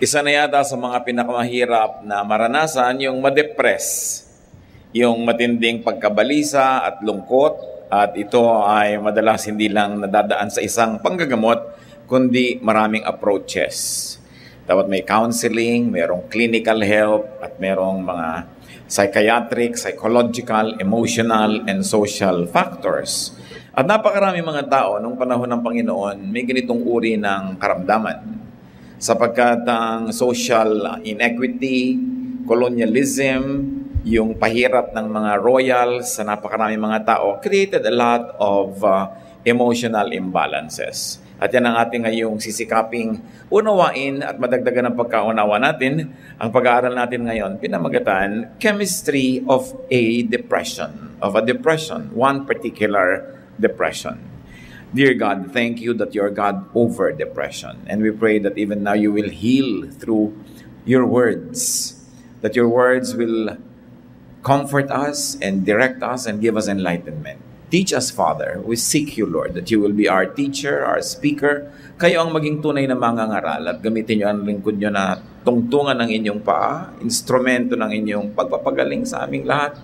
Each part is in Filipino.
Isa na yata sa mga pinakamahirap na maranasan yung ma-depress, yung matinding pagkabalisa at lungkot, at ito ay madalas hindi lang nadadaan sa isang panggagamot, kundi maraming approaches. Dapat may counseling, mayroong clinical help, at mayroong mga psychiatric, psychological, emotional, and social factors. At napakarami mga tao nung panahon ng Panginoon may ganitong uri ng karamdaman. Sapagkat ang social inequity, colonialism, yung pahirap ng mga royals sa napakarami mga tao created a lot of emotional imbalances. At yan ang ating ngayong sisikaping unawain at madagdagan ng pagkaunawa natin. Ang pag-aaral natin ngayon, pinamagatan, Chemistry of a Depression, one particular depression. Dear God, thank you that you're God over depression. And we pray that even now you will heal through your words, that your words will comfort us and direct us and give us enlightenment. Teach us, Father. We seek you, Lord, that you will be our teacher, our speaker. Kayo ang maging tunay na mangangaral at gamitin nyo ang lingkod nyo na tungtungan ng inyong paa, instrumento ng inyong pagpapagaling sa aming lahat.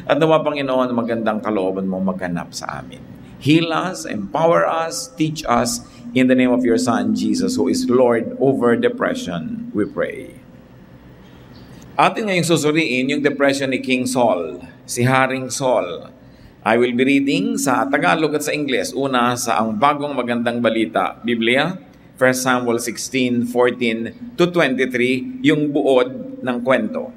At nawa, Panginoon, magandang kalooban mo maghanap sa amin. Heal us, empower us, teach us in the name of your Son, Jesus, who is Lord over depression, we pray. Atin ngayong susuriin yung depression ni King Saul, si Haring Saul. I will be reading sa Tagalog at sa Ingles. Una sa ang bagong magandang balita, Biblia, 1 Samuel 16:14 to 23, yung buod ng kwento.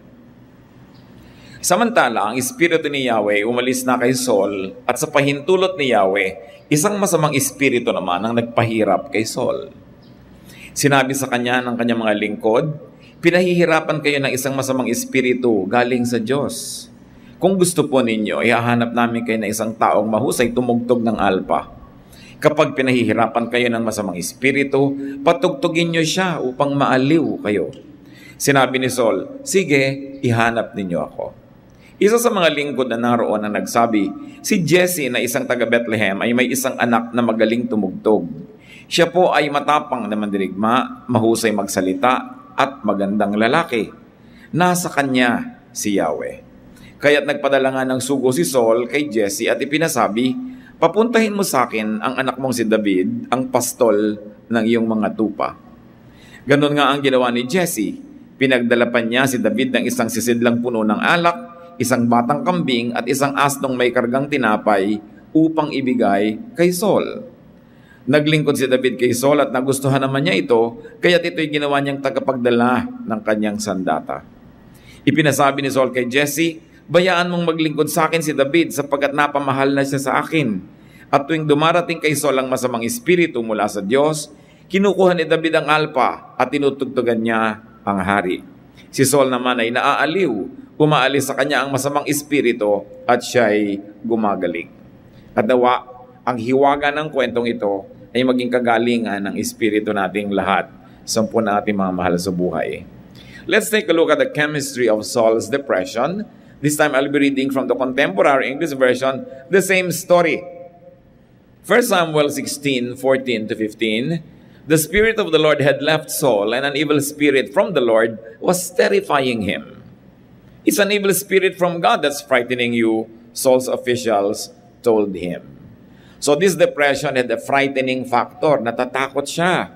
Samantala, ang espiritu ni Yahweh umalis na kay Saul at sa pahintulot ni Yahweh, isang masamang espiritu naman ang nagpahirap kay Saul. Sinabi sa kanya ng kanyang mga lingkod, pinahihirapan kayo ng isang masamang espiritu galing sa Diyos. Kung gusto po ninyo, ihahanap namin kayo na isang taong mahusay tumugtog ng alpa. Kapag pinahihirapan kayo ng masamang espiritu, patugtugin nyo siya upang maaliw kayo. Sinabi ni Saul, sige, ihanap ninyo ako. Isa sa mga lingkod na naroon na nagsabi, si Jesse na isang taga Bethlehem ay may isang anak na magaling tumugtog. Siya po ay matapang na mandirigma, mahusay magsalita, at magandang lalaki. Nasa kanya si Yahweh. Kaya't nagpadala nga ng sugo si Saul kay Jesse at ipinasabi, papuntahin mo sa akin ang anak mong si David, ang pastol ng iyong mga tupa. Ganon nga ang ginawa ni Jesse. Pinagdala pa niya si David ng isang sisidlang puno ng alak, isang batang kambing at isang asnong may kargang tinapay upang ibigay kay Saul. Naglingkod si David kay Saul at nagustuhan naman niya ito, kaya't ito'y ginawa niyang tagapagdala ng kanyang sandata. Ipinasabi ni Saul kay Jesse, bayaan mong maglingkod sa akin si David sapagkat napamahal na siya sa akin. At tuwing dumarating kay Saul ang masamang espiritu mula sa Diyos, kinukuha ni David ang alpa at tinutugtugan niya ang hari. Si Saul naman ay naaaliw, umaalis sa kanya ang masamang espiritu at siya'y gumagaling. At nawa, ang hiwaga ng kwentong ito ay maging kagalingan ng espiritu nating lahat sa nating mga mahal sa buhay. Let's take a look at the chemistry of Saul's depression. This time I'll be reading from the contemporary English version, the same story. 1 Samuel 16:14 to 15. The Spirit of the Lord had left Saul, and an evil spirit from the Lord was terrifying him. It's an evil spirit from God that's frightening you, Saul's officials told him. So this depression had a frightening factor. Natatakot siya.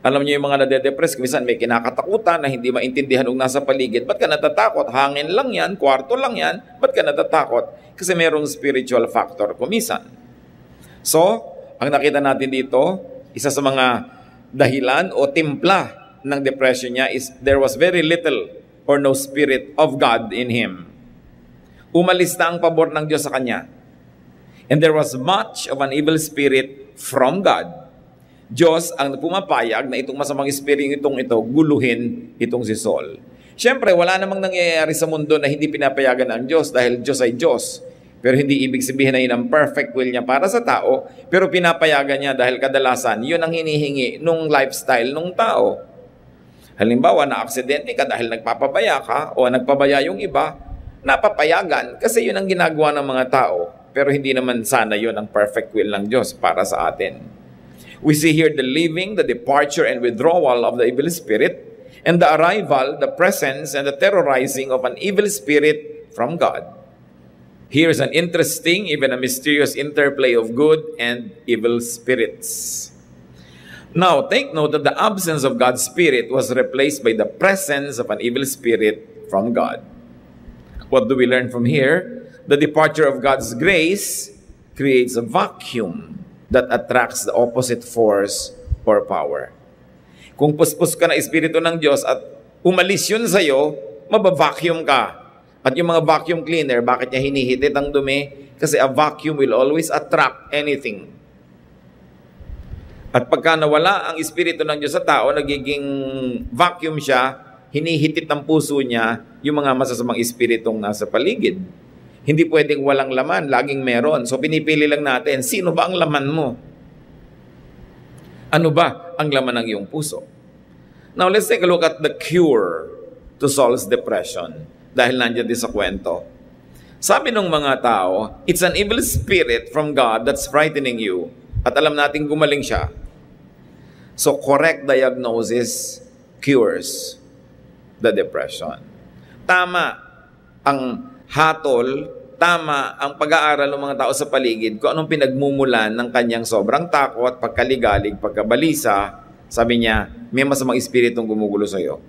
Alam niyo yung mga nade-depress, minsan may kinakatakutan na hindi maintindihan kung nasa paligid. Ba't ka natatakot? Hangin lang yan, kwarto lang yan. Ba't ka natatakot? Kasi mayroong spiritual factor kumisan. So, ang nakita natin dito, isa sa mga dahilan o timpla ng depression niya is there was very little or no spirit of God in him. Umalis na ang pabor ng Diyos sa kanya. And there was much of an evil spirit from God. Diyos ang pumapayag na itong masamang espiritu ito guluhin itong si Saul. Siyempre, wala namang nangyayari sa mundo na hindi pinapayagan ng Diyos dahil Diyos ay Diyos. Pero hindi ibig sabihin na yun ang perfect will niya para sa tao, pero pinapayagan niya dahil kadalasan yun ang hinihingi nung lifestyle nung tao. Halimbawa, na-aksidente ka dahil nagpapabaya ka o nagpabaya yung iba, napapayagan kasi yun ang ginagawa ng mga tao. Pero hindi naman sana yun ang perfect will ng Diyos para sa atin. We see here the leaving, the departure, and withdrawal of the evil spirit. and the arrival, the presence, and the terrorizing of an evil spirit from God. Here's an interesting, even a mysterious interplay of good and evil spirits. Now, take note that the absence of God's Spirit was replaced by the presence of an evil spirit from God. What do we learn from here? The departure of God's grace creates a vacuum that attracts the opposite force or power. Kung puspos ka na Espiritu ng Diyos at umalis yun sa'yo, mabavacuum ka. At yung mga vacuum cleaner, bakit niya hinihitit ang dumi? Kasi a vacuum will always attract anything. At pagka nawala ang Espiritu ng Diyos sa tao, nagiging vacuum siya, hinihitit ng puso niya yung mga masasamang espiritong nasa paligid. Hindi pwedeng walang laman, laging meron. So pinipili lang natin, sino ba ang laman mo? Ano ba ang laman ng iyong puso? Now let's take a look at the cure to Saul's depression. Dahil nandiyan din sa kwento. Sabi ng mga tao, it's an evil spirit from God that's frightening you. At alam natin gumaling siya. So correct diagnosis cures the depression. Tama ang hatol, tama ang pag-aaral ng mga tao sa paligid kung anong pinagmumulan ng kanyang sobrang takot, pagkaligalig, pagkabalisa. Sabi niya, may masamang espiritong gumugulo sa iyo.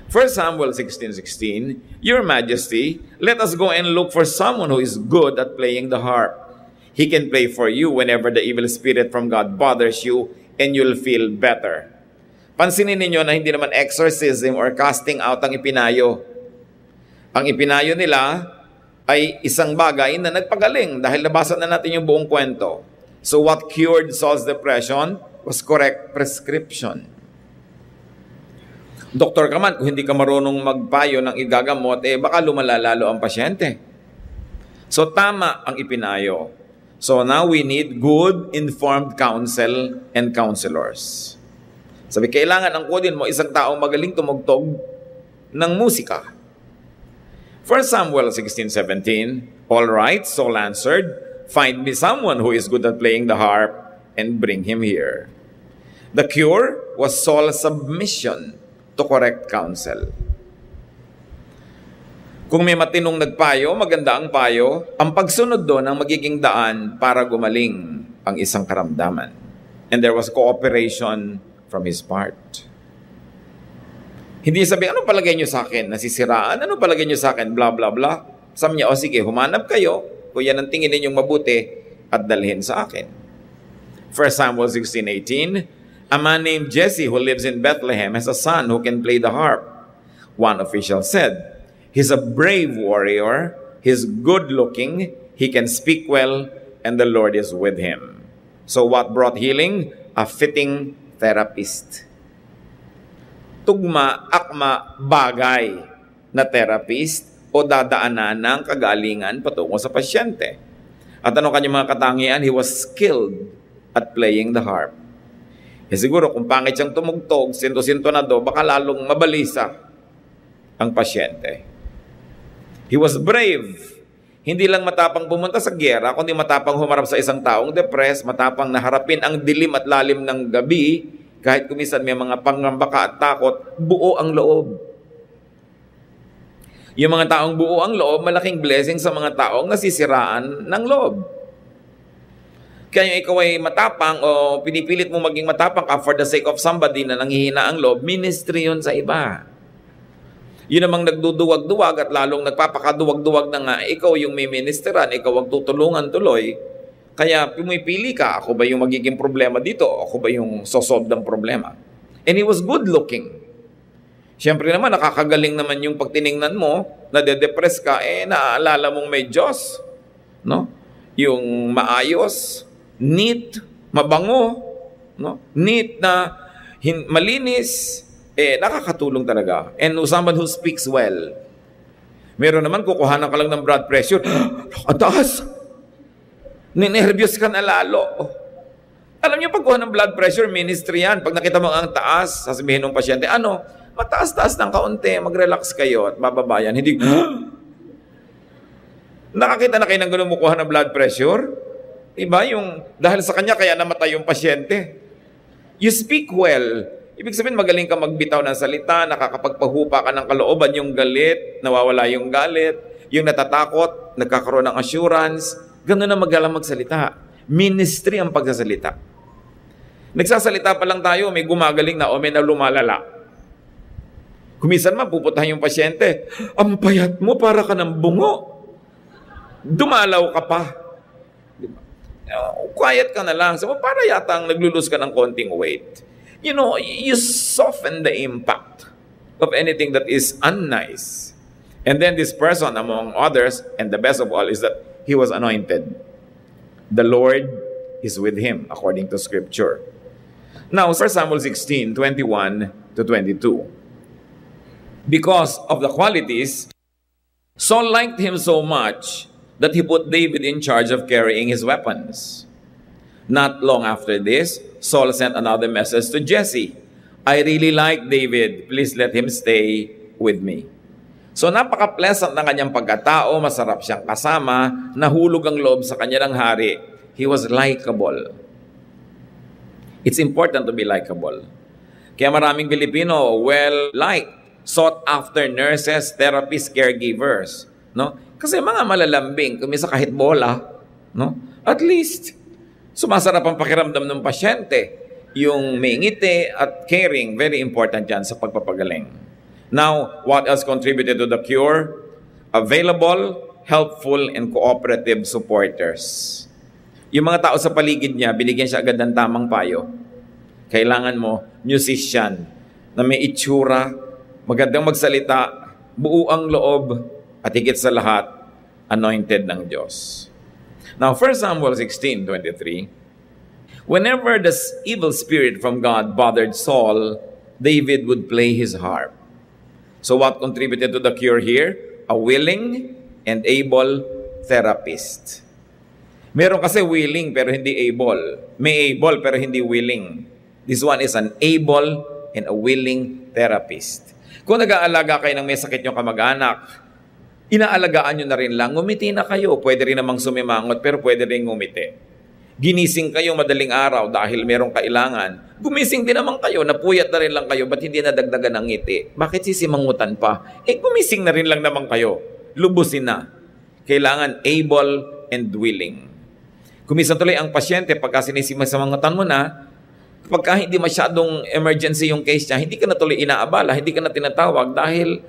1 Samuel 16:16, Your Majesty, let us go and look for someone who is good at playing the harp. He can play for you whenever the evil spirit from God bothers you and you'll feel better. Pansinin ninyo na hindi naman exorcism or casting out ang ipinayo. Ang ipinayo nila ay isang bagay na nagpagaling dahil nabasa na natin yung buong kwento. So what cured Saul's depression was correct prescription. Doktor ka man, kung hindi ka marunong magpayo ng igagamot, baka lumala lalo ang pasyente. So tama ang ipinayo. So now we need good, informed counsel and counselors. Sabi, kailangan angkudin mo isang taong magaling tumugtog ng musika. 1 Samuel 16:17, All right, Saul answered, Find me someone who is good at playing the harp and bring him here. The cure was Saul's submission to correct counsel. Kung may matinong nagpayo, maganda ang payo, ang pagsunod doon ang magiging daan para gumaling ang isang karamdaman. And there was cooperation from his part. Hindi sabi, ano palagay nyo sa akin? Nasisiraan? Ano palagay nyo sa akin? Blah, blah, blah. Sabi niya, o sige, humanap kayo, kung yan ang tingin ninyong mabuti, at dalhin sa akin. 1 Samuel 16:18, A man named Jesse who lives in Bethlehem has a son who can play the harp. One official said, He's a brave warrior, he's good-looking, he can speak well, and the Lord is with him. So what brought healing? A fitting therapist. Tugma, akma, bagay na therapist o dadaanan ng kagalingan patungo sa pasyente. At ano kanyang mga katangian? He was skilled at playing the harp. Siguro kung pangit siyang tumugtog, sinto-sintonado, baka lalong mabalisa ang pasyente. He was brave. Hindi lang matapang pumunta sa gyera, kundi matapang humarap sa isang taong depressed, matapang naharapin ang dilim at lalim ng gabi, kahit kumisan may mga pangambaka at takot, buo ang loob. Yung mga taong buo ang loob, malaking blessing sa mga taong nasisiraan ng loob. Kaya ikaw ay matapang o pinipilit mo maging matapang ka for the sake of somebody na nanghihina ang loob, ministry yun sa iba. Yun namang nagduduwag-duwag at lalong nagpapakaduwag-duwag na nga, ikaw yung may ministeran, ikaw ang tutulungan tuloy. Kaya pumipili ka, ako ba yung magiging problema dito? Ako ba yung sosolve ng problema? And he was good looking. Siyempre naman, nakakagaling naman yung pagtiningnan mo, nade-depress ka, naaalala mong may Diyos. No? Yung maayos, neat, mabango, no? Neat na malinis, nakakatulong talaga. And someone who speaks well. Meron naman, kukuhanan ka lang ng blood pressure. Ang taas! Ninervyos ka na lalo. Alam niyo, pagkuha ng blood pressure, ministry yan. Pag nakita mo ang taas, sasabihin ng pasyente, mataas-taas ng kaunti, mag-relax kayo at bababa yan. Hindi, nakakita na kayo ng ganun mukuha ng blood pressure? Diba? Dahil sa kanya kaya namatay yung pasyente. You speak well, Ibig sabihin, magaling ka magbitaw ng salita, nakakapagpahupa ka ng kalooban, yung galit, nawawala yung galit, yung natatakot, nagkakaroon ng assurance, gano'n na magalang magsalita. Ministry ang pagsasalita. Nagsasalita pa lang tayo, may gumagaling na o may lumalala. Kumisan man, pupuntahan yung pasyente, ang payat mo, para ka ng bungo. Dumalaw ka pa. Diba? Quiet ka na lang. So, para yatang naglulus ka ng konting weight. You know, you soften the impact of anything that is unnice. And then this person, among others, and the best of all, is that he was anointed. The Lord is with him, according to Scripture. Now, 1 Samuel 16, 21 to 22. Because of the qualities, Saul liked him so much that he put David in charge of carrying his weapons. Not long after this, Saul sent another message to Jesse. I really like David. Please let him stay with me. So napaka-pleasant ng kanyang pagkatao, masarap siyang kasama, nahulog ang loob sa kanya ng hari. He was likable. It's important to be likable. Kaya maraming Pilipino, well-liked, sought after nurses, therapists, caregivers. No? Kasi mga malalambing, kumisa kahit bola, no? At least, sumasarap ang pakiramdam ng pasyente. Yung may ngiti at caring, very important yan sa pagpapagaling. Now, what else contributed to the cure? Available, helpful, and cooperative supporters. Yung mga tao sa paligid niya, binigyan siya agad ng tamang payo. Kailangan mo, musician, na may itsura, magandang magsalita, buo ang loob, at higit sa lahat, anointed ng Diyos. Now, 1 Samuel 16:23, whenever the evil spirit from God bothered Saul, David would play his harp. So what contributed to the cure here? A willing and able therapist. Meron kasi willing pero hindi able. May able pero hindi willing. This one is an able and a willing therapist. Kung nag-aalaga kayo ng may sakit yung kamag-anak, inaalagaan nyo na rin lang, ngumiti na kayo. Pwede rin namang sumimangot, pero pwede rin ngumiti. Ginising kayo madaling araw dahil merong kailangan. Gumising din naman kayo, napuyat na rin lang kayo, ba't hindi nadagdagan ng ngiti? Bakit sisimangutan pa? Gumising na rin lang naman kayo. Lubusin na. Kailangan able and willing. Kumisan tuloy ang pasyente, pagka sinisimangutan mo na, pagka hindi masyadong emergency yung case niya, hindi ka na tuloy inaabala, hindi ka na tinatawag dahil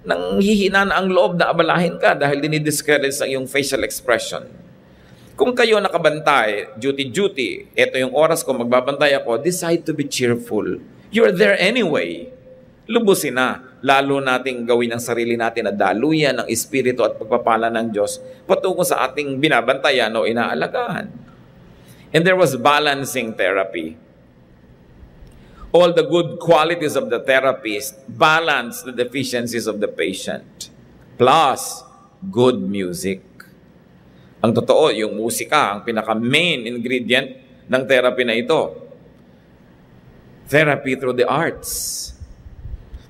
nang hihina na ang loob na abalahin ka dahil dinidiscourage ang iyong facial expression. Kung kayo nakabantay, duty, ito yung oras ko, magbabantay ako, decide to be cheerful. You're there anyway. Lubusin na. Lalo nating gawin ang sarili natin na daluyan ng Espiritu at pagpapala ng Diyos patungo sa ating binabantayan o inaalagaan. And there was balancing therapy. All the good qualities of the therapist balance the deficiencies of the patient. Plus, good music. Ang totoo, yung musika, ang pinaka-main ingredient ng therapy na ito. Therapy through the arts.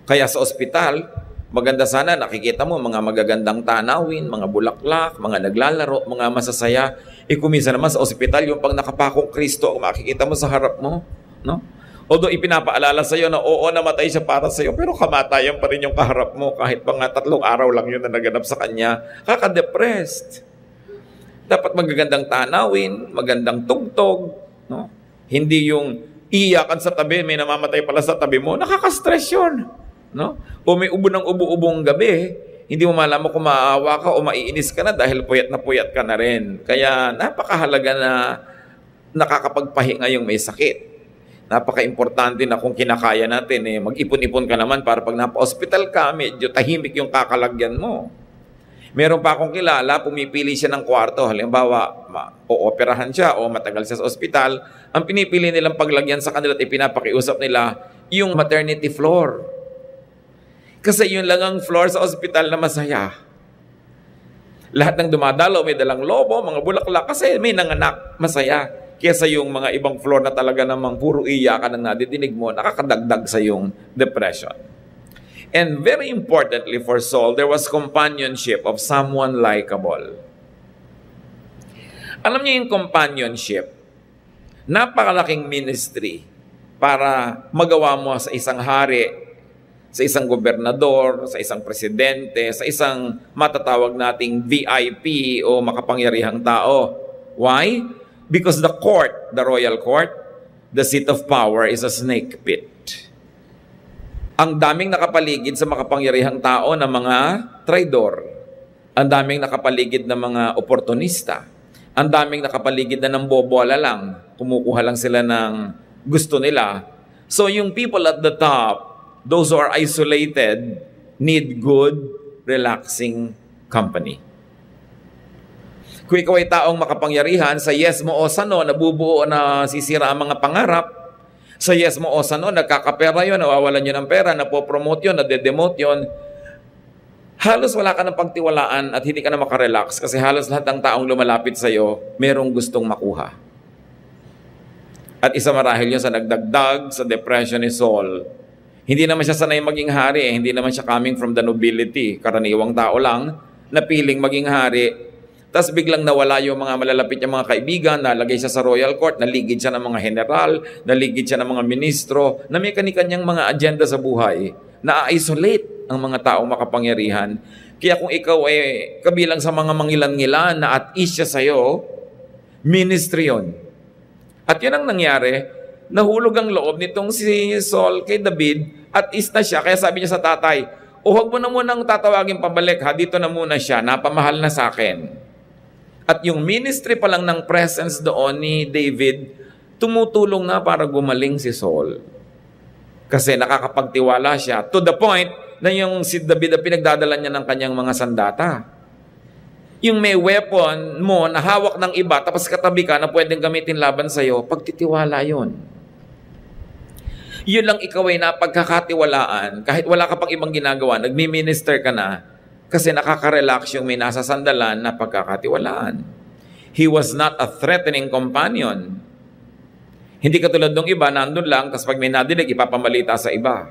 Kaya sa ospital, maganda sana nakikita mo mga magagandang tanawin, mga bulaklak, mga naglalaro, mga masasaya. Kumisa naman sa ospital, yung pag nakapakong Kristo, makikita mo sa harap mo, no? Although ipinapaalala sa iyo na oo, namatay siya para sa iyo, pero kamatayan pa rin yung kaharap mo kahit pa nga 3 araw lang yun na naganap sa kanya. Kaka-depressed. Dapat magagandang tanawin, magandang tugtog, no? Hindi yung iyakan sa tabi, may namamatay pala sa tabi mo, nakaka-stress yun, no? O may ubo ng ubo-ubong gabi, hindi mo malaman kung maawa ka o maiinis ka na dahil puyat ka na rin. Kaya napakahalaga na nakakapagpahinga yung may sakit. Napaka-importante na kung kinakaya natin, mag-ipon-ipon ka naman para pag napa-hospital ka, medyo tahimik yung kakalagyan mo. Meron pa akong kilala, pumipili siya ng kwarto. Halimbawa, o-operahan siya o matagal siya sa ospital. Ang pinipili nilang paglagyan sa kanila at ipinapakiusap nila, yung maternity floor. Kasi yun lang ang floor sa ospital na masaya. Lahat ng dumadalo, may dalang lobo, mga bulaklak, kasi may nanganak, masaya. Kesa yung mga ibang floor na talaga namang puro iyakan ang nadidinig mo, nakakadagdag sa yung depression. And very importantly for Saul, there was companionship of someone likable. Alam niyo yung companionship, napakalaking ministry para magawa mo sa isang hari, sa isang gobernador, sa isang presidente, sa isang matatawag nating VIP o makapangyarihang tao. Why? Because the court, the royal court, the seat of power is a snake pit. Ang daming nakapaligid sa makapangyarihang tao na mga traidor. Ang daming nakapaligid na mga oportunista. Ang daming nakapaligid na ng bobola lang. Kumukuha lang sila ng gusto nila. So yung people at the top, those who are isolated, need good, relaxing company. Kung ikaw ay taong makapangyarihan, sa yes mo o sa no, nabubuo na sisira ang mga pangarap. Sa yes mo o sa no, nagkakapera yun, nawawalan yun ng pera, napopromote yun, nadedemote yun. Halos wala ka ng pagtiwalaan at hindi ka na makarelax kasi halos lahat ng taong lumalapit sa'yo, merong gustong makuha. At isa marahil yun sa nagdagdag sa depression ni Saul. Hindi naman siya sanay maging hari, hindi naman siya coming from the nobility. Karaniwang tao lang, napiling maging hari. Tapos biglang nawala yung mga malalapit niyang mga kaibigan, nalagay siya sa royal court, naligid siya ng mga general, naligid siya ng mga ministro, na may kani-kanyang mga agenda sa buhay, na-isolate ang mga taong makapangyarihan. Kaya kung ikaw ay kabilang sa mga mangilan-ngilan na at ease siya sa'yo, ministry yun. At yun ang nangyari, nahulog ang loob nitong si Saul kay David at is na siya. Kaya sabi niya sa tatay, huwag mo na munang tatawagin pabalik ha, dito na muna siya, napamahal na sa akin. At yung ministry pa lang ng presence doon ni David, tumutulong na para gumaling si Saul. Kasi nakakapagtiwala siya to the point na yung si David na pinagdadala niya ng kanyang mga sandata. Yung may weapon mo na hawak ng iba tapos katabi ka na pwedeng gamitin laban sa'yo, pagtitiwala yun. Yun lang ikaw ay napagkakatiwalaan, kahit wala ka pang ibang ginagawa, nagmi-minister ka na, kasi nakaka-relax yung may nasa sandalan na pagkakatiwalaan. He was not a threatening companion. Hindi katulad ng iba, nandun lang, tapos pag may nadinig, ipapamalita sa iba.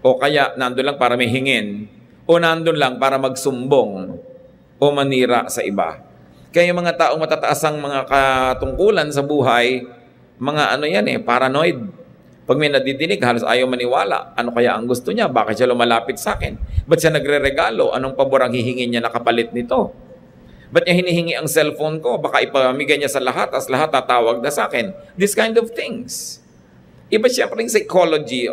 O kaya, nandun lang para may hingin, o nandun lang para magsumbong, o manira sa iba. Kaya yung mga taong matataas ang mga katungkulan sa buhay, mga paranoid. Pag may nadidinig, halos ayaw maniwala. Ano kaya ang gusto niya? Bakit siya lumalapit sa akin? Ba't siya nagre-regalo? Anong pabor ang hihingin niya na kapalit nito? Ba't niya hinihingi ang cellphone ko? Baka ipamigay niya sa lahat, as lahat tatawag na sa akin. This kind of things. Iba siyempre yung psychology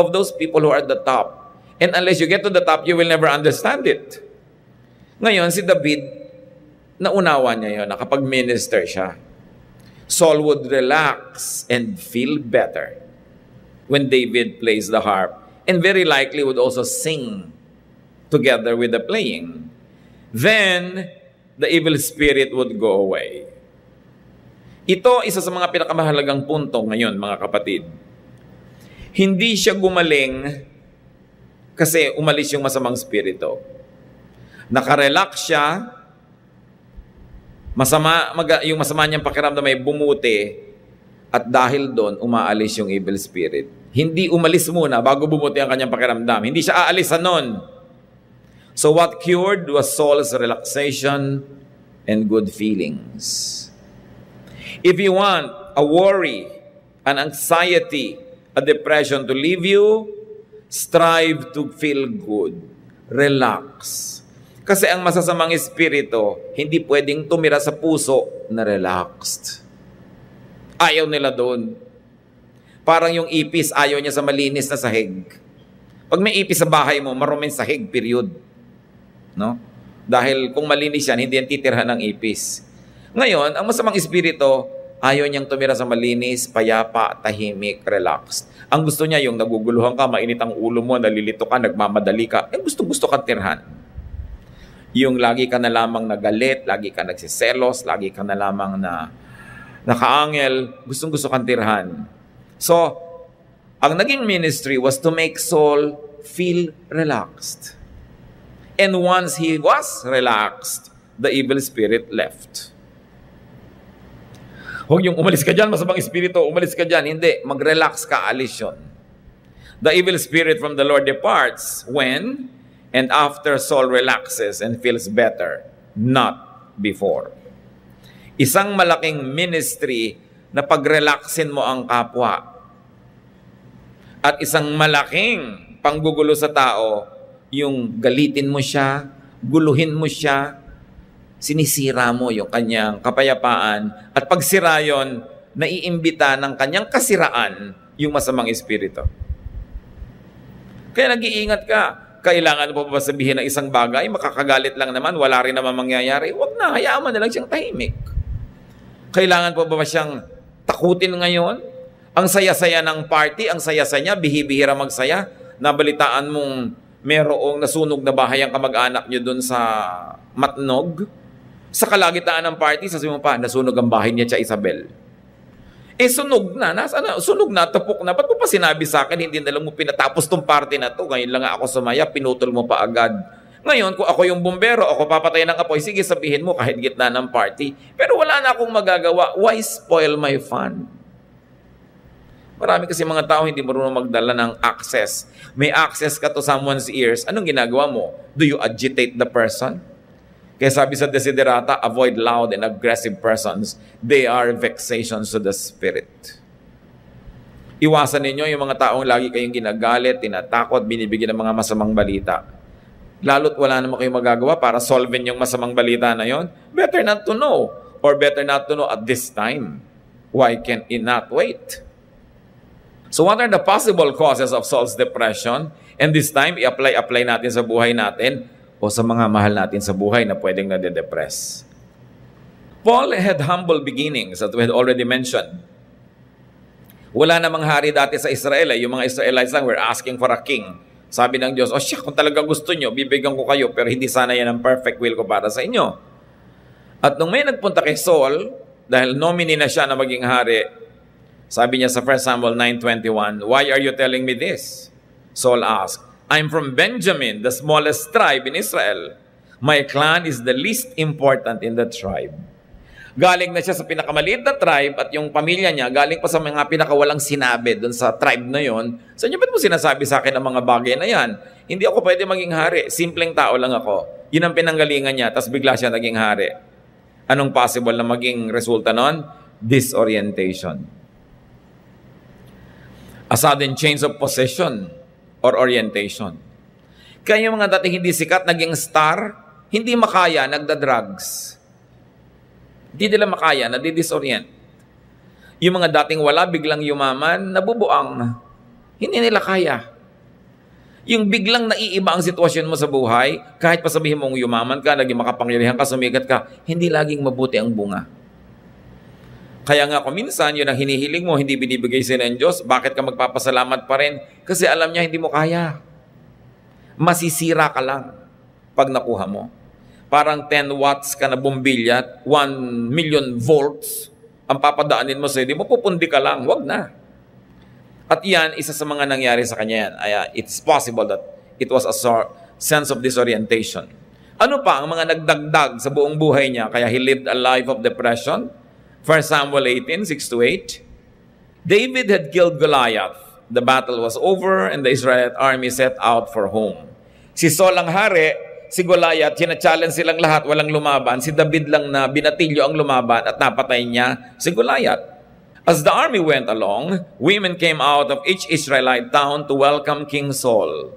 of those people who are at the top. And unless you get to the top, you will never understand it. Ngayon, si David, naunawa niya yun, nakapag-minister siya. Saul would relax and feel better when David plays the harp, and very likely would also sing together with the playing. Then, the evil spirit would go away. Ito, isa sa mga pinakamahalagang punto ngayon, mga kapatid. Hindi siya gumaling kasi umalis yung masamang spirito. Nakarelax siya, yung masama niyang pakiramdam ay bumuti, at dahil doon, umaalis yung evil spirit. Hindi umalis muna bago bumuti ang kanyang pakiramdam. Hindi siya aalisan nun. So what cured was Saul's relaxation and good feelings. If you want a worry, an anxiety, a depression to leave you, strive to feel good. Relax. Kasi ang masasamang espiritu, hindi pwedeng tumira sa puso na relaxed. Ayaw nila doon. Parang yung ipis, ayaw niya sa malinis na sahig. Pag may ipis sa bahay mo, maruming sahig, period. No? Dahil kung malinis yan, hindi yan titirhan ng ipis. Ngayon, ang masamang espiritu, ayaw niyang tumira sa malinis, payapa, tahimik, relaxed. Ang gusto niya yung naguguluhan ka, mainit ang ulo mo, nalilito ka, nagmamadali ka, gusto-gusto kang tirhan. Yung lagi ka na lamang nagalit, lagi ka nagsiselos, lagi ka na lamang na nakaangel, gustong-gusto kang tirhan. So, ang naging ministry was to make Saul feel relaxed. And once he was relaxed, the evil spirit left. Huwag yung umalis ka dyan, masamang espiritu, umalis ka dyan. Hindi, mag-relax ka, alis yun. The evil spirit from the Lord departs when and after Saul relaxes and feels better, not before. Isang malaking ministry na pag-relaxin mo ang kapwa, At isang malaking panggugulo sa tao, yung galitin mo siya, guluhin mo siya, sinisira mo yung kanyang kapayapaan, at pag sira yun, naiimbita ng kanyang kasiraan yung masamang espiritu. Kaya nag-iingat ka. Kailangan mo ba sabihin ng isang bagay, makakagalit lang naman, wala rin naman mangyayari? Huwag na, hayaan mo na lang siyang tahimik. Kailangan po ba siyang takutin ngayon? Ang saya-saya ng party, ang saya-saya niya, bihibihira magsaya. Nabalitaan mong merong nasunog na bahay ang kamag-anak niyo dun sa Matnog. Sa kalagitaan ng party, sasabihin mo pa, nasunog ang bahay niya sa Isabel. Sunog na. Sunog na, tapok na. Ba't mo pa sinabi sa akin, hindi na lang mo pinatapos tong party na to? Ngayon lang ako sumaya, pinutol mo pa agad. Ngayon, kung ako yung bumbero, ako papatayin ng apoy, sige sabihin mo kahit gitna ng party. Pero wala na akong magagawa. Why spoil my fun? Marami kasi mga tao hindi marunong magdala ng access. May access ka to someone's ears. Anong ginagawa mo? Do you agitate the person? Kaya sabi sa Desiderata, avoid loud and aggressive persons. They are vexations to the spirit. Iwasan ninyo yung mga taong lagi kayong ginagalit, tinatakot, binibigyan ng mga masamang balita. Lalo't wala naman kayong magagawa para solvein yung masamang balita na yon. Better not to know, or better not to know at this time. Why can it not wait? So what are the possible causes of Saul's depression? And this time, i-apply natin sa buhay natin o sa mga mahal natin sa buhay na pwedeng nade-depress. Paul had humble beginnings that we had already mentioned. Wala namang hari dati sa Israel. Yung mga Israelites lang were asking for a king. Sabi ng Diyos, siya, kung talaga gusto nyo, bibigyan ko kayo, pero hindi sana yan ang perfect will ko para sa inyo. At nung may nagpunta kay Saul, dahil nominee na siya na maging hari, sabi niya sa 1 Samuel 9:21, "Why are you telling me this?" Saul asked, "I'm from Benjamin, the smallest tribe in Israel. My clan is the least important in the tribe." Galing na siya sa pinakamaliit na tribe at yung pamilya niya, galing pa sa mga pinakawalang sinabi doon sa tribe na yon. Sa inyo, ba't mo sinasabi sa akin ang mga bagay na yan? Hindi ako pwede maging hari. Simpleng tao lang ako. Yun ang pinanggalingan niya, tapos bigla siya naging hari. Anong possible na maging resulta nun? Disorientation. A sudden change of position or orientation. Kaya yung mga dating hindi sikat, naging star, hindi makaya, nagda-drugs. Hindi nila makaya, nadi-disorient. Yung mga dating wala, biglang yumaman, nabubuang. Hindi nila kaya. Yung biglang naiiba ang sitwasyon mo sa buhay, kahit pa sabihin mong yumaman ka, naging makapangyarihan ka, sumigat ka, hindi laging mabuti ang bunga. Kaya nga kung minsan, yun ang hinihiling mo, hindi binibigay sila ng Diyos, bakit ka magpapasalamat pa rin? Kasi alam niya, hindi mo kaya. Masisira ka lang pag nakuha mo. Parang 10 watts ka na bumbilya, 1 million volts, ang papadaanin mo sa'yo, di mo pupundi ka lang, wag na. At yan, isa sa mga nangyari sa kanya yan. It's possible that it was a sense of disorientation. Ano pa ang mga nagdagdag sa buong buhay niya, kaya he lived a life of depression? 1 Samuel 18:6-8. David had killed Goliath. The battle was over and the Israelite army set out for home. Si Saul ang hari, si Goliath, challenge silang lahat, walang lumaban. Si David lang na binatilyo ang lumaban at napatay niya si Goliath. As the army went along, women came out of each Israelite town to welcome King Saul.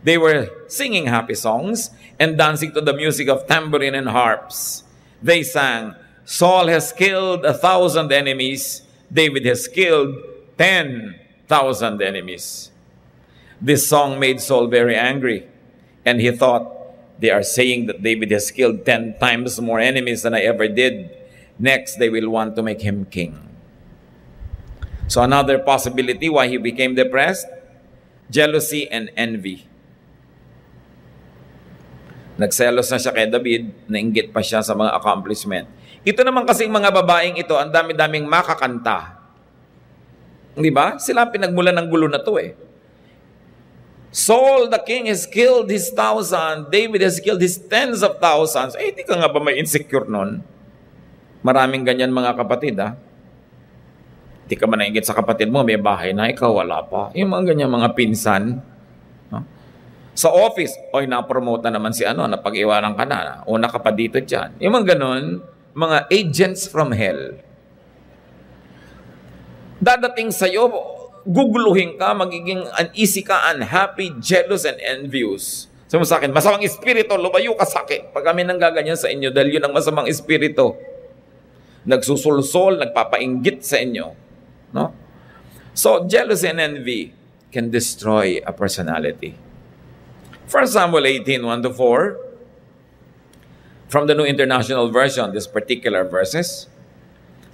They were singing happy songs and dancing to the music of tambourine and harps. They sang, "Saul has killed 1,000 enemies. David has killed 10,000 enemies." This song made Saul very angry, and he thought, they are saying that David has killed 10 times more enemies than I ever did. Next, they will want to make him king. So another possibility why he became depressed, jealousy and envy. Nagselos na siya kay David, nainggit pa siya sa mga accomplishment. Ito naman kasing mga babaeng ito, ang dami-daming makakanta. Di ba? Sila pinagmulan ng gulo na to eh. Saul the king has killed his 1,000, David has killed his tens of thousands. Hindi ka nga ba may insecure nun? Maraming ganyan mga kapatid ha. Hindi ka man nainggit sa kapatid mo, may bahay na, ikaw wala pa. Yung mga ganyan mga pinsan. No? Sa office, na-promote na naman si napag-iwanan ka na. Una ka pa dito dyan. Yung mga ganun, mga agents from hell. Dadating sa'yo, guguluhin ka, magiging uneasy ka, unhappy, jealous, and envious. Sabi mo sa akin, masamang espiritu, lumayo ka sa akin. Pag kami nang gaganyan sa inyo, dahil yun ang masamang espiritu. Nagsusulsol, nagpapainggit sa inyo. No? So, jealousy and envy can destroy a personality. 1 Samuel 18, 1-4, from the New International Version, this particular verses,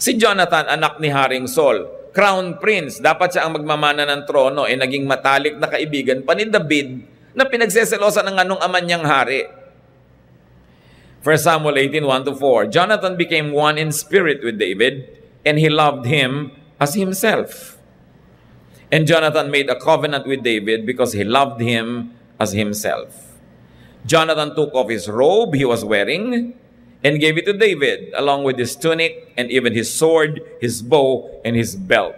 si Jonathan, anak ni Haring Saul, crown prince, dapat siya ang magmamana ng trono, naging matalik na kaibigan pa ni David, na pinagseselosan ng anong ama niyang hari. 1 Samuel 18, 1-4, Jonathan became one in spirit with David, and he loved him as himself. And Jonathan made a covenant with David because he loved him as himself. Jonathan took off his robe he was wearing and gave it to David, along with his tunic and even his sword, his bow, and his belt.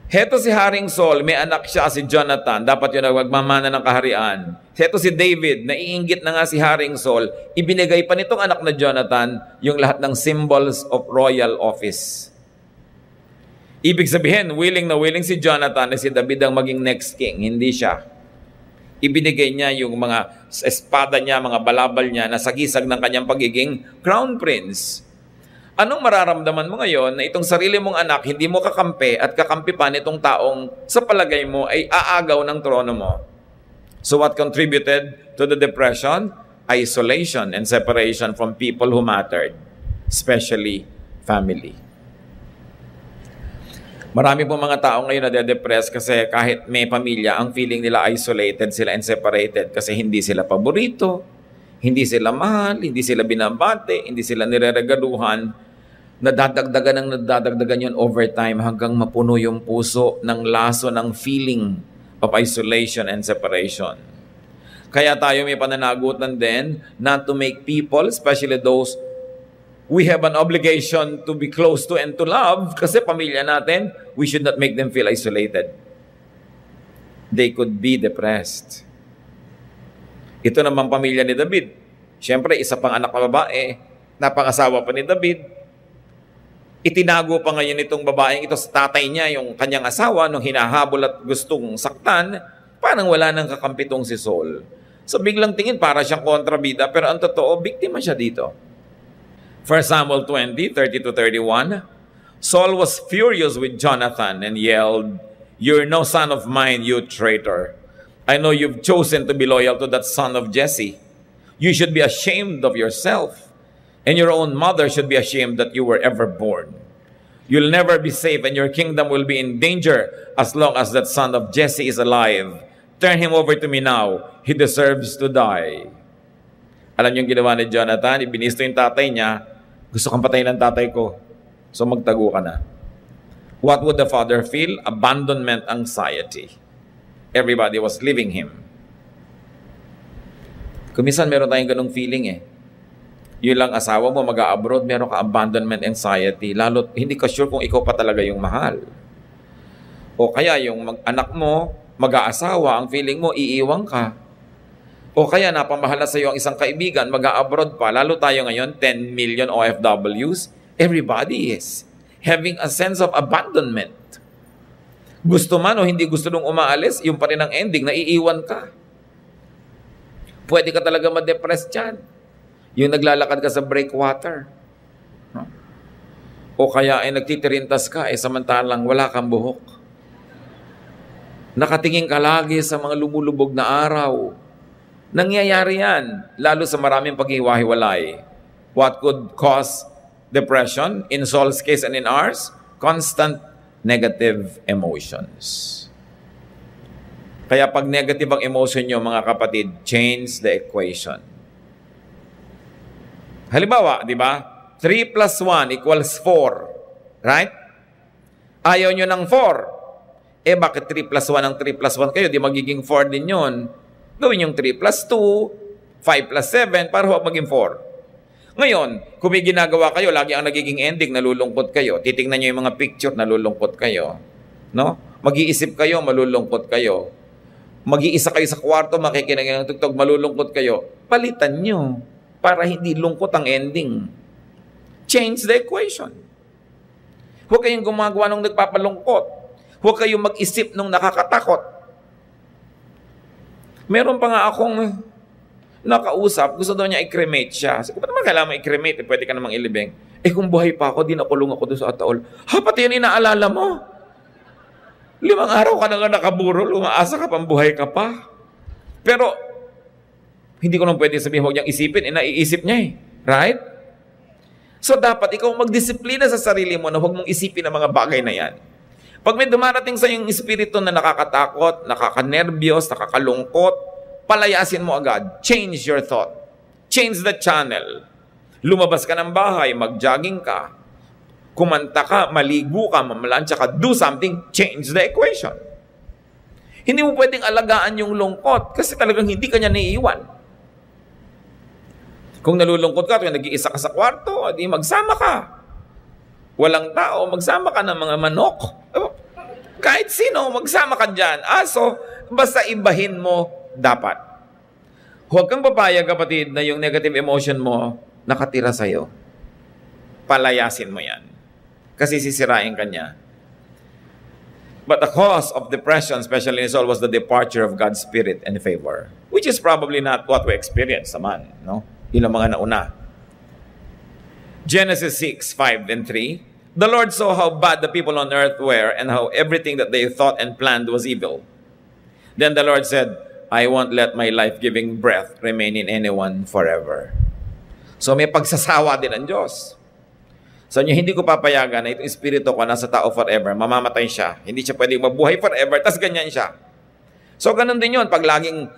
Heto si Haring Saul, may anak siya si Jonathan, dapat yun ang magmamana ng kaharian. Heto si David, naiinggit na nga si Haring Saul, ibinigay pa nitong anak na Jonathan yung lahat ng symbols of royal office. Ibig sabihin, willing na willing si Jonathan na si David ang maging next king, hindi siya. Ibinigay niya yung mga espada niya, mga balabal niya na sagisag ng kanyang pagiging crown prince. Anong mararamdaman mo ngayon na itong sarili mong anak hindi mo kakampi at kakampi pa nitong taong sa palagay mo ay aagaw ng trono mo? So what contributed to the depression? Isolation and separation from people who mattered, especially family. Marami pong mga tao ngayon na de-depress kasi kahit may pamilya, ang feeling nila isolated sila and separated kasi hindi sila paborito, hindi sila mahal, hindi sila binabate, hindi sila nireregaluhan. Nadadagdagan yun over time hanggang mapuno yung puso ng laso ng feeling of isolation and separation. Kaya tayo may pananagutan din not to make people, especially those we have an obligation to be close to and to love, kasi pamilya natin, we should not make them feel isolated. They could be depressed. Ito naman pamilya ni David. Siyempre, isa pang anak na babae, napangasawa pa ni David. Itinago pa ngayon itong babaeng ito sa tatay niya, yung kanyang asawa, nung hinahabol at gustong saktan, parang wala nang kakampitong si Saul. So biglang tingin, para siyang kontrabida, pero ang totoo, biktima siya dito. 1 Samuel 20, 30-31, Saul was furious with Jonathan and yelled, "You're no son of mine, you traitor. I know you've chosen to be loyal to that son of Jesse. You should be ashamed of yourself, and your own mother should be ashamed that you were ever born. You'll never be safe, and your kingdom will be in danger as long as that son of Jesse is alive. Turn him over to me now. He deserves to die." Alam niyo yung ginawa ni Jonathan? Ibinisto yung tatay niya. Gusto kang patayin ng tatay ko. So magtago ka na. What would the father feel? Abandonment anxiety. Everybody was leaving him. Kumisan meron tayong ganung feeling eh. Yun lang asawa mo, mag-a-abroad, meron ka abandonment anxiety. Lalo, hindi ka sure kung ikaw pa talaga yung mahal. O kaya yung anak mo, mag-aasawa, ang feeling mo, iiwang ka. O kaya napamahal na sa iyo ang isang kaibigan, mag-a-abroad pa. Lalo tayo ngayon, 10 million OFWs. Everybody is having a sense of abandonment. Gusto man o hindi gusto nung umaalis, yung pa rin ang ending, naiiwan ka. Pwede ka talaga ma-depress dyan. Yung naglalakad ka sa breakwater. No? O kaya ay nagtitirintas ka, samantalang wala kang buhok. Nakatingin ka lagi sa mga lumulubog na araw. Nangyayari yan, lalo sa maraming paghiwa-hiwalay. What could cause depression? In Saul's case and in ours, constant negative emotions. Kaya pag negative ang emotion nyo, mga kapatid, change the equation. Halimbawa, di ba? 3 plus 1 equals 4. Right? Ayaw nyo ng 4. Bakit 3 plus 1 ang 3 plus 1 kayo? Di magiging 4 din yun. Gawin yung 3 plus 2, 5 plus 7, para huwag maging 4. Ngayon, kung may ginagawa kayo, lagi ang nagiging ending, nalulungkot kayo. Titingnan nyo yung mga picture, nalulungkot kayo. No? Mag-iisip kayo, malulungkot kayo. Mag-iisa kayo sa kwarto, makikinig ng tugtog, malulungkot kayo. Palitan nyo para hindi lungkot ang ending. Change the equation. Huwag kayong gumagawa ng nagpapalungkot. Huwag kayong mag-isip ng nakakatakot. Meron pa nga akong nakausap, gusto daw niya i-cremate siya. Sabi ko, ba't naman kailangan i-cremate? Pwede ka namang ilibing. Kung buhay pa ako, nakulong ako doon sa ataol. Pati yan inaalala mo. 5 araw ka na nga nakaburol, umaasa ka pang buhay ka pa. Pero, hindi ko naman pwede sabihin, huwag niyang isipin, naiisip niya Right? So, dapat ikaw magdisiplina sa sarili mo na huwag mong isipin ang mga bagay na yan. Pag may dumarating sa iyong espiritu na nakakatakot, nakakanerbiyos, nakakalungkot, palayasin mo agad. Change your thought. Change the channel. Lumabas ka ng bahay, mag-jogging ka, kumanta ka, maligo ka, mamalansya ka, do something, change the equation. Hindi mo pwedeng alagaan yung lungkot kasi talagang hindi ka niya naiiwan. Kung nalulungkot ka, kung nag-iisa ka sa kwarto, di magsama ka. Walang tao, magsama ka ng mga manok. Kahit sino, magsama ka dyan. So, basta ibahin mo dapat. Huwag kang papayag, kapatid, na yung negative emotion mo nakatira sa'yo. Palayasin mo yan. Kasi sisirain ka niya. But the cause of depression, especially in Saul, was the departure of God's Spirit and favor. Which is probably not what we experience naman. No? Yun ang mga nauna. Genesis 6:5 and 3. The Lord saw how bad the people on earth were and how everything that they thought and planned was evil. Then the Lord said, I won't let my life-giving breath remain in anyone forever. So may pagsasawa din ang Diyos. So hindi ko papayagan na itong espiritu ko nasa tao forever, mamamatay siya. Hindi siya pwedeng mabuhay forever, tas ganyan siya. So ganun din yun, pag laging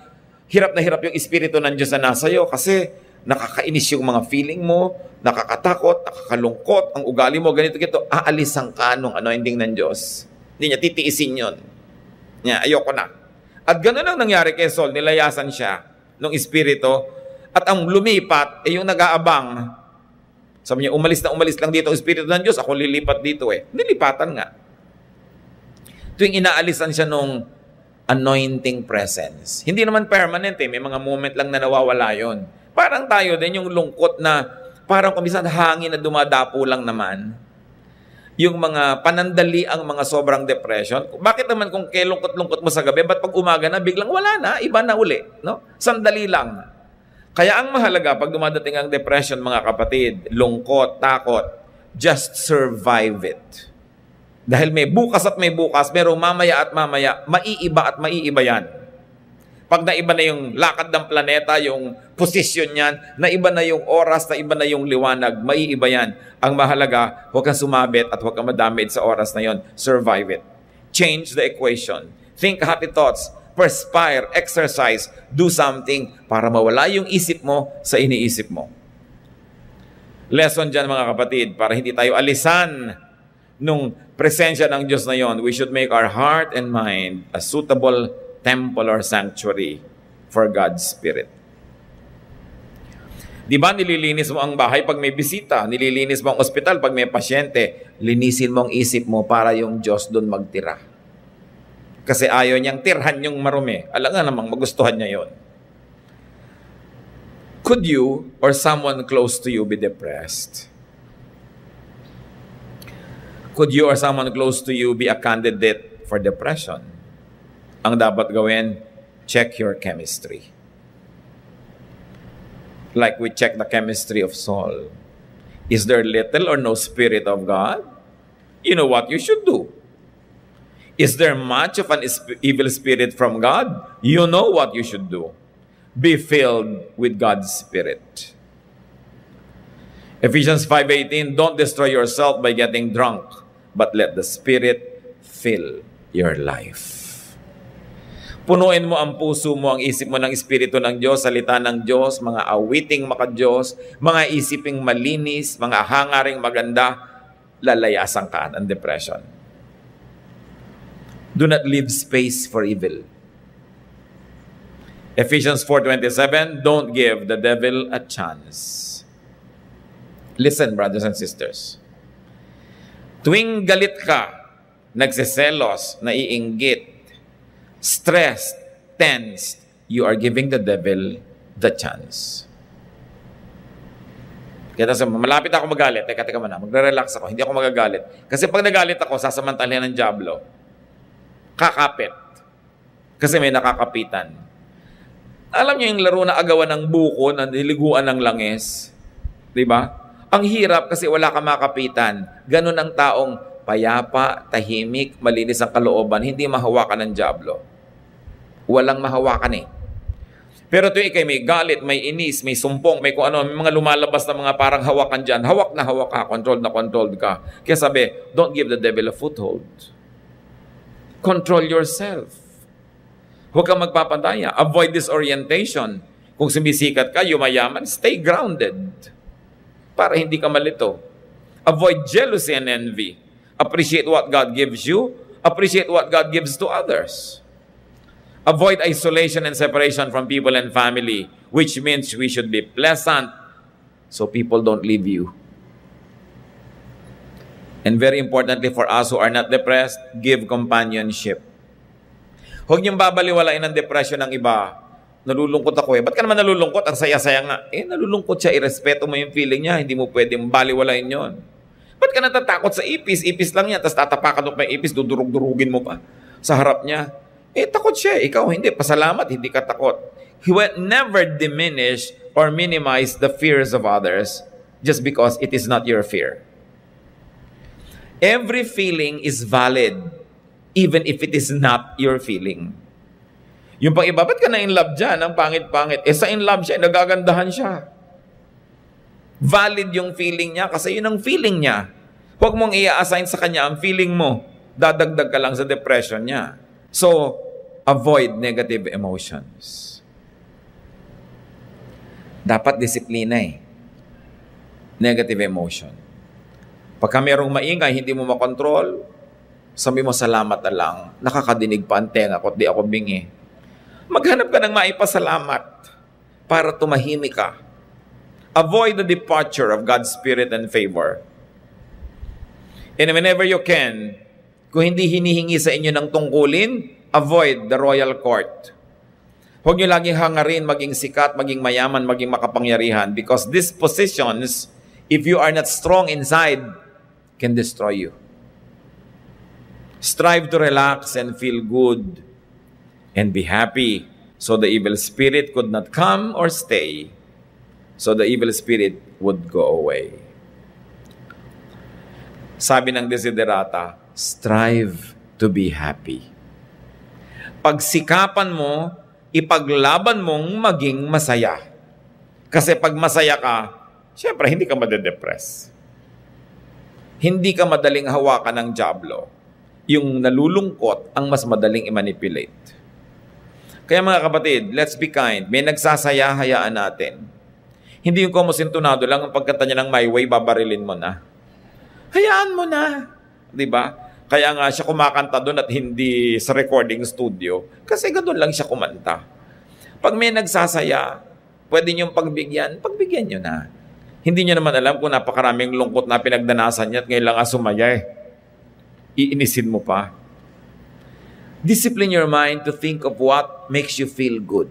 hirap na hirap yung espiritu ng Diyos na nasa iyo kasi nakakainis yung mga feeling mo, nakakatakot, nakakalungkot, ang ugali mo, ganito, aalisan ka nung anointing ng Diyos. Hindi niya titiisin yun. Ayoko na. At gano'n ang nangyari kay Saul, nilayasan siya ng espiritu, at ang lumipat, yung nag-aabang. Sabi niya, umalis lang dito ang espiritu ng Diyos, ako lilipat dito Nilipatan nga. Tuwing inaalisan siya nung anointing presence. Hindi naman permanent may mga moment lang na nawawala yon. Parang tayo din, yung lungkot na, parang kumisan hangin na dumadapo lang naman. Yung mga panandali ang mga sobrang depression. Bakit naman kung kay lungkot-lungkot mo sa gabi, ba't pag umaga na, biglang wala na, iba na uli. No? Sandali lang. Kaya ang mahalaga, pag dumadating ang depression, mga kapatid, lungkot, takot, just survive it. Dahil may bukas at may bukas, pero mamaya at mamaya, maiiba at maiiba yan. Pag naiba na yung lakad ng planeta, yung posisyon niyan, naiba na yung oras, naiba na yung liwanag, maiiba yan. Ang mahalaga, huwag kang sumabit at huwag kang madamage sa oras na yon. Survive it. Change the equation. Think happy thoughts. Perspire, exercise, do something para mawala yung isip mo sa iniisip mo. Lesson dyan, mga kapatid, para hindi tayo alisan nung presensya ng Diyos na yon, we should make our heart and mind a suitable temple or sanctuary for God's Spirit. Di ba nililinis mo ang bahay pag may bisita? Nililinis mo ang ospital pag may pasyente? Linisin mo ang isip mo para yung Diyos doon magtira. Kasi ayaw niyang tirhan yung marumi. Alam nga namang magustuhan niya yon. Could you or someone close to you be depressed? Could you or someone close to you be a candidate for depression? Ang dapat gawin, check your chemistry. Like we check the chemistry of Saul. Is there little or no Spirit of God? You know what you should do. Is there much of an evil spirit from God? You know what you should do. Be filled with God's Spirit. Ephesians 5:18, don't destroy yourself by getting drunk, but let the Spirit fill your life. Punuin mo ang puso mo, ang isip mo ng Espiritu ng Diyos, salita ng Diyos, mga awiting maka-Diyos, mga isiping malinis, mga hangaring maganda, lalayasan ka ng depression. Do not leave space for evil. Ephesians 4:27, don't give the devil a chance. Listen, brothers and sisters. Tuwing galit ka, nagsiselos, naiinggit, stressed, tensed, you are giving the devil the chance. Kaya malapit ako magalit, teka muna, magre-relax ako, hindi ako magagalit. Kasi pag nagalit ako, sasamantalahin ng dyablo. kakapit. Kasi may nakakapitan. Alam niyo yung laro na agawan ng buko na niliguan ng langis? Di ba? Ang hirap kasi wala ka makapitan. Ganun ang taong payapa, tahimik, malinis ang kalooban, hindi mahawakan ng dyablo. Walang mahawakan eh. Pero ito ikay may galit, may inis, may sumpong, may kung ano, may mga lumalabas na mga parang hawakan dyan. Hawak na hawak ka, controlled na controlled ka. Kaya sabi, don't give the devil a foothold. Control yourself. Huwag kang magpapandaya. Avoid disorientation. Kung sumisikat ka, yumayaman, stay grounded. Para hindi ka malito. Avoid jealousy and envy. Appreciate what God gives you. Appreciate what God gives to others. Avoid isolation and separation from people and family, which means we should be pleasant so people don't leave you. And very importantly for us who are not depressed, give companionship. Huwag niyong babaliwalain ang depression ng iba. Nalulungkot ako eh. Ba't ka naman nalulungkot? Ang saya-saya nga. Nalulungkot siya. Irespeto mo yung feeling niya. Hindi mo pwedeng baliwalain yon. Ba't ka natatakot sa ipis? Ipis lang yan. Tapos tatapakan mo pa yung ipis, dudurug-durugin mo pa sa harap niya. Takot siya. Ikaw hindi. Pasalamat, hindi ka takot. He will never diminish or minimize the fears of others just because it is not your fear. Every feeling is valid even if it is not your feeling. Yung pang iba, ba't ka na in love dyan? Ang pangit-pangit. Sa in love siya, nagagandahan siya. Valid yung feeling niya kasi yun ang feeling niya. Huwag mong i-assign sa kanya ang feeling mo. Dadagdag ka lang sa depression niya. So, avoid negative emotions. Dapat disiplina eh. Negative emotion. Pagka merong maingay, hindi mo makontrol, sabi mo salamat na lang. Nakakadinig pa ang tenga ko, di ako bingi. Maghanap ka ng maipasalamat para tumahimik ka. Avoid the departure of God's Spirit and favor. And whenever you can, kung hindi hinihingi sa inyo ng tungkulin, avoid the royal court. Huwag niyo laging hangarin, maging sikat, maging mayaman, maging makapangyarihan because these positions, if you are not strong inside, can destroy you. Strive to relax and feel good and be happy so the evil spirit could not come or stay, so the evil spirit would go away. Sabi ng Desiderata, strive to be happy. Pagsikapan mo, ipaglaban mong maging masaya. Kasi pag masaya ka, syempre hindi ka madedepress. Hindi ka madaling hawakan ng dyablo. Yung nalulungkot ang mas madaling i-manipulate. Kaya mga kapatid, let's be kind. May nagsasaya, hayaan natin. Hindi yung kumusintunado lang ang pagkanta niya ng My Way, babarilin mo na. Hayaan mo na. Diba? Kaya nga siya kumakanta doon at hindi sa recording studio. Kasi ganoon lang siya kumanta. Pag may nagsasaya, pwede niyong pagbigyan nyo na. Hindi niyo naman alam kung napakaraming lungkot na pinagdanasan niya at ngayon lang sumaya eh. Iinisin mo pa. Discipline your mind to think of what makes you feel good.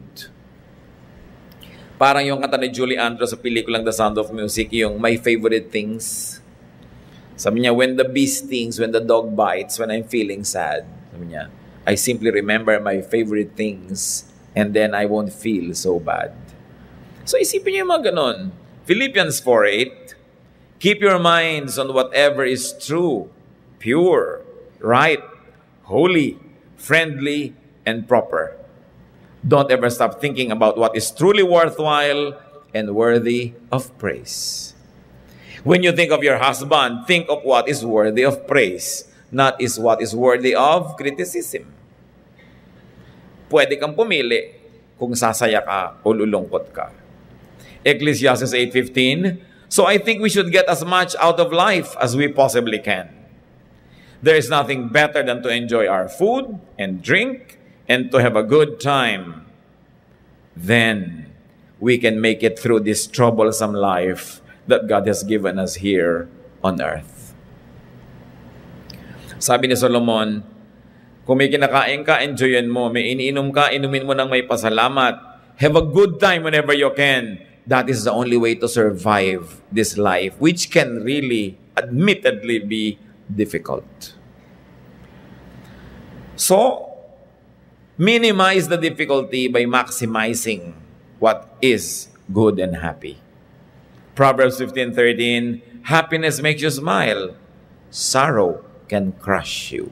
Parang yung kanta ni Julie Andrews sa pelikulang The Sound of Music, yung My Favorite Things. Sabi niya, when the bee stings, when the dog bites, when I'm feeling sad, sabi niya, I simply remember my favorite things and then I won't feel so bad. So isipin niyo yung mga ganon. Philippians 4:8, keep your minds on whatever is true, pure, right, holy, friendly, and proper. Don't ever stop thinking about what is truly worthwhile and worthy of praise. When you think of your husband, think of what is worthy of praise, not is what is worthy of criticism. Pwede kang pumili kung sasaya ka o lulungkot ka. Ecclesiastes 8:15, so I think we should get as much out of life as we possibly can. There is nothing better than to enjoy our food and drink and to have a good time. Then we can make it through this troublesome life that God has given us here on earth. Sabi ni Solomon, kung may kinakain ka, enjoyin mo. May iniinom ka, inumin mo ng may pasalamat. Have a good time whenever you can. That is the only way to survive this life, which can really, admittedly, be difficult. So, minimize the difficulty by maximizing what is good and happy. Proverbs 15:13, happiness makes you smile. Sorrow can crush you.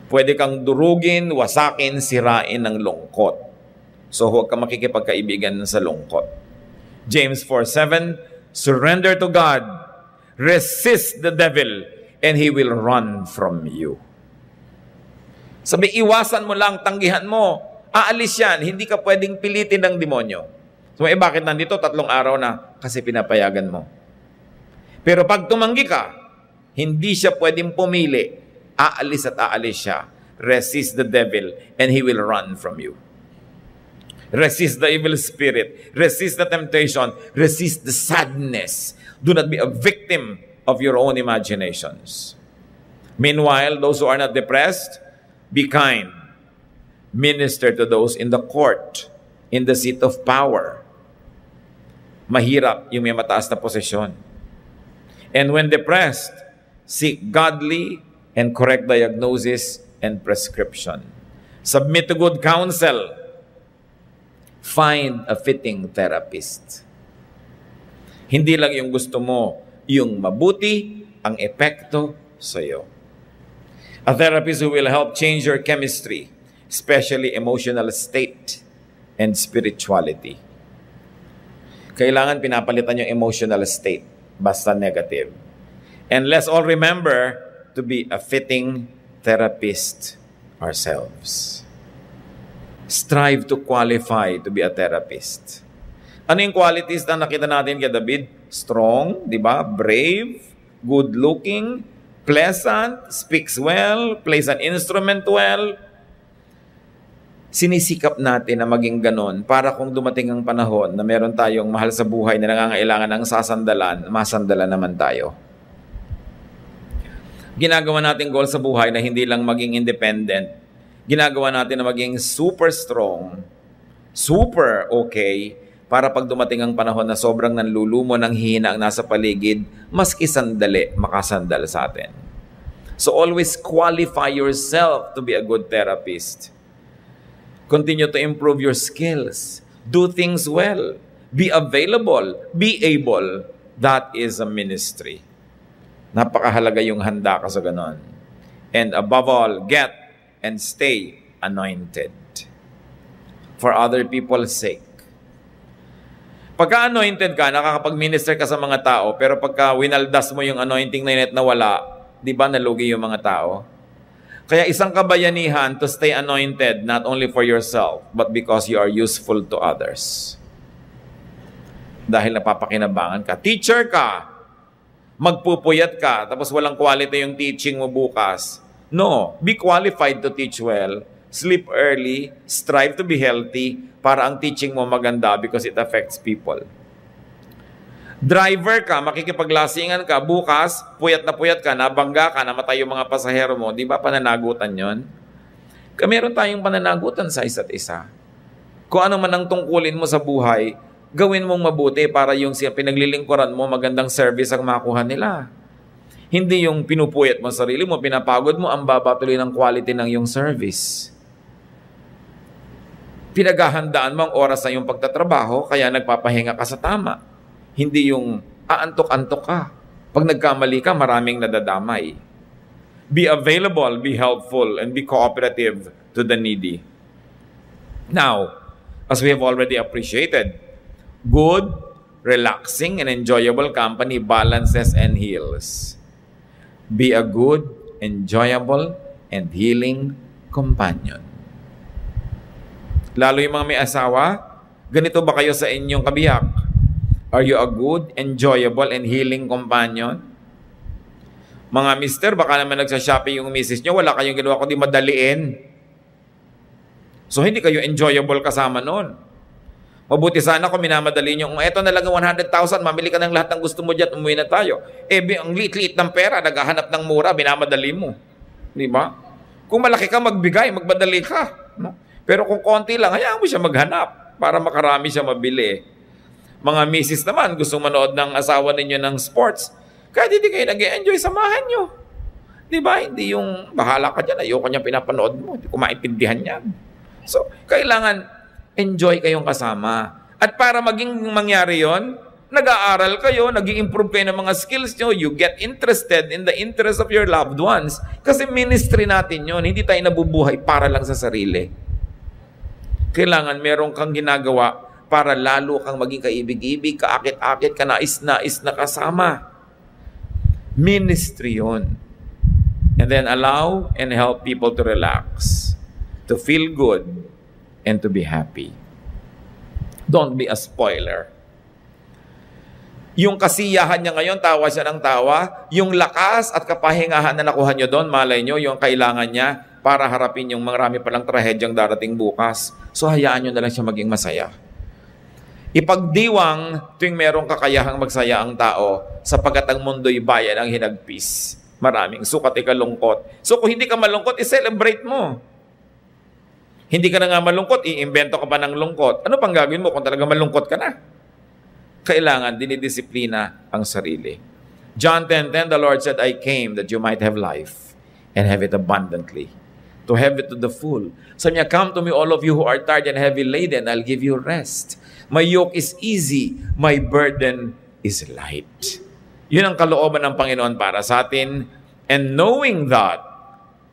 Pwede kang durugin, wasakin, sirain ng lungkot. So huwag ka makikipagkaibigan sa lungkot. James 4:7, surrender to God, resist the devil, and he will run from you. Sabi, iwasan mo lang, tanggihan mo, aalis yan, hindi ka pwedeng pilitin ng demonyo. So bakit nandito 3 araw na? Kasi pinapayagan mo. Pero pag tumanggi ka, hindi siya pwedeng pumili, aalis at aalis siya. Resist the devil, and he will run from you. Resist the evil spirit. Resist the temptation. Resist the sadness. Do not be a victim of your own imaginations. Meanwhile, those who are not depressed, be kind. Minister to those in the court, in the seat of power. Mahirap yung may mataas na posisyon. And when depressed, seek godly and correct diagnosis and prescription. Submit to good counsel. Find a fitting therapist. Hindi lang yung gusto mo, yung mabuti ang epekto sa iyo. A therapist who will help change your chemistry, especially emotional state and spirituality. Kailangan pinapalitan yung emotional state, basta negative. And let's all remember to be a fitting therapist ourselves. Strive to qualify to be a therapist. Ano yung qualities na nakita natin kay David? Strong, di ba? Brave, good-looking, pleasant, speaks well, plays an instrument well. Sinisikap natin na maging ganon para kung dumating ang panahon na meron tayong mahal sa buhay na nangangailangan ng sasandalan, masandalan naman tayo. Ginagawa natin goal sa buhay na hindi lang maging independent. Ginagawa natin na maging super strong, super okay, para pag dumating ang panahon na sobrang nanlulumo ng hina ang nasa paligid, maski sandali, makasandal sa atin. So always qualify yourself to be a good therapist. Continue to improve your skills. Do things well. Be available. Be able. That is a ministry. Napakahalaga yung handa ka sa ganon. And above all, get and stay anointed. For other people's sake. Pagka-anointed ka, nakakapag-minister ka sa mga tao, pero pagka winaldas mo yung anointing na yun at nawala, di ba nalugi yung mga tao? Kaya isang kabayanihan to stay anointed, not only for yourself, but because you are useful to others. Dahil napapakinabangan ka. Teacher ka, magpupuyat ka, tapos walang quality yung teaching mo bukas. No, be qualified to teach well, sleep early, strive to be healthy, para ang teaching mo maganda because it affects people. Driver ka, makikipaglasingan ka, bukas, puyat ka, nabangga ka, namatay yung mga pasahero mo, di ba pananagutan yon? Meron tayong pananagutan sa isa't isa. Kung ano man ang tungkulin mo sa buhay, gawin mong mabuti para yung pinaglilingkuran mo, magandang service ang makuha nila. Hindi yung pinupuyat mo sarili mo, pinapagod mo, ang babatuloy ng quality ng yung service. Pinaghahandaan mo ang oras na yung pagtatrabaho, kaya nagpapahinga ka sa tama. Hindi yung aantok-antok ka. Pag nagkamali ka, maraming nadadamay. Be available, be helpful, and be cooperative to the needy. Now, as we have already appreciated, good, relaxing, and enjoyable company balances and heals. Be a good, enjoyable, and healing companion. Lalo yung mga may asawa, ganito ba kayo sa inyong kabiyak? Are you a good, enjoyable, and healing companion? Mga mister, baka naman nagsashopping yung misis nyo, wala kayong ginawa kundi madaliin. So hindi kayo enjoyable kasama nun. Mabuti sana kung minamadali nyo, eto na lang 100,000, mamili ka ng lahat ng gusto mo dyan, umuwi na tayo. Ang liit-liit ng pera, naghahanap ng mura, minamadali mo. Di ba? Kung malaki ka, magbigay, magmadali ka. No? Pero kung konti lang, hayaan mo siya maghanap para makarami siya mabili. Mga misis naman, gustong manood ng asawa ninyo ng sports, kahit hindi kayo nag-enjoy, samahan nyo. Di ba? Hindi yung bahala ka dyan, ayoko niya pinapanood mo, hindi ko maintindihan yan. So, kailangan enjoy kayong kasama. At para maging mangyari yon, nag-aaral kayo, nag-i-improve kayo ng mga skills nyo, you get interested in the interest of your loved ones. Kasi ministry natin yon, hindi tayo nabubuhay para lang sa sarili. Kailangan meron kang ginagawa para lalo kang maging kaibig-ibig, kaakit-akit, kanais-nais na kasama. Ministry yon. And then allow and help people to relax, to feel good, and to be happy. Don't be a spoiler. Yung kasiyahan niya ngayon, tawa siya ng tawa. Yung lakas at kapahingahan na nakuha niyo doon, malay niyo, yung kailangan niya para harapin yung marami palang trahedyang darating bukas. So hayaan niyo na lang siya maging masaya. Ipagdiwang tuwing merong kakayahang magsaya ang tao, sapagkat ang mundo'y bayan ang hinagpis. Maraming sukat ikalungkot. So kung hindi ka malungkot, i-celebrate mo. Hindi ka na nga malungkot, i-invento ka pa ng lungkot. Ano pang gagawin mo kung talaga malungkot ka na? Kailangan dinidisiplina ang sarili. John 10:10, the Lord said, I came that you might have life and have it abundantly. To have it to the full. Sabi niya, come to me all of you who are tired and heavy laden, I'll give you rest. My yoke is easy, my burden is light. Yun ang kalooban ng Panginoon para sa atin. And knowing that,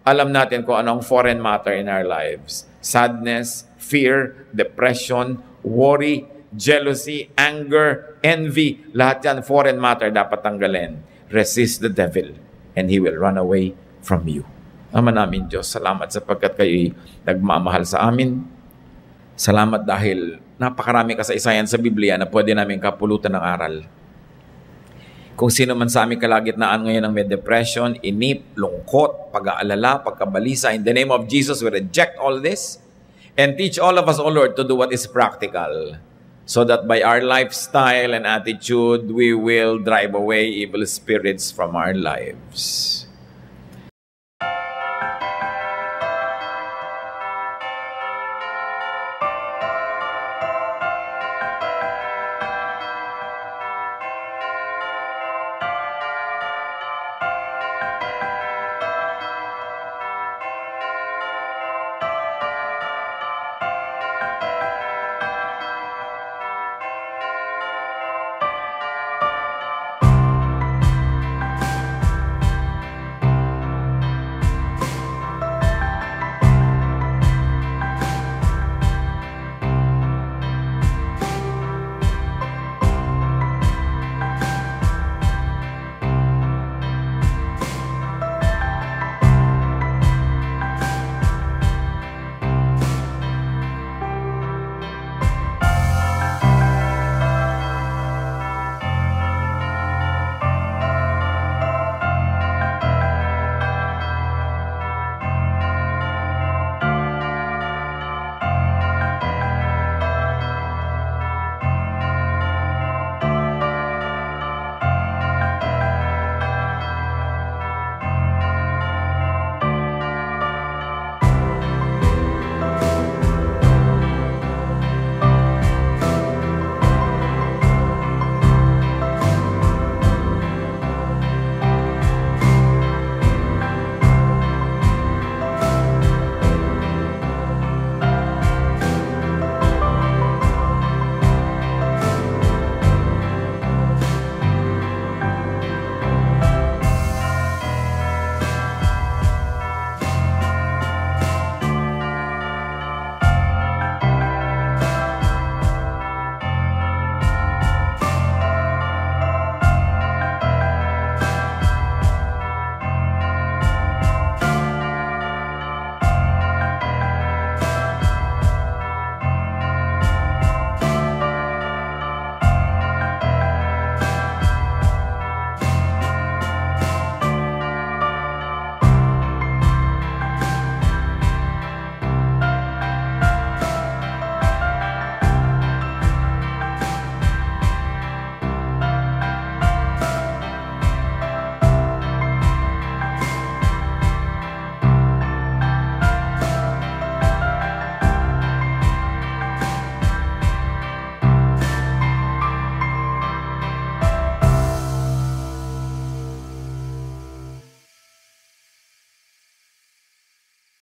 alam natin kung ano ang foreign matter in our lives. Sadness, fear, depression, worry, jealousy, anger, envy, lahat yan, foreign matter, dapat tanggalin. Resist the devil, and he will run away from you. Ama namin Diyos, salamat sapagkat kayo'y nagmamahal sa amin. Salamat dahil napakarami kasaysayan sa Biblia na pwede namin kapulutan ng aral. Kung sino man sa aming kalagitnaan ngayon ng may depression, inip, lungkot, pag-aalala, pagkabalisa, in the name of Jesus, we reject all this and teach all of us, O Lord, to do what is practical, so that by our lifestyle and attitude, we will drive away evil spirits from our lives.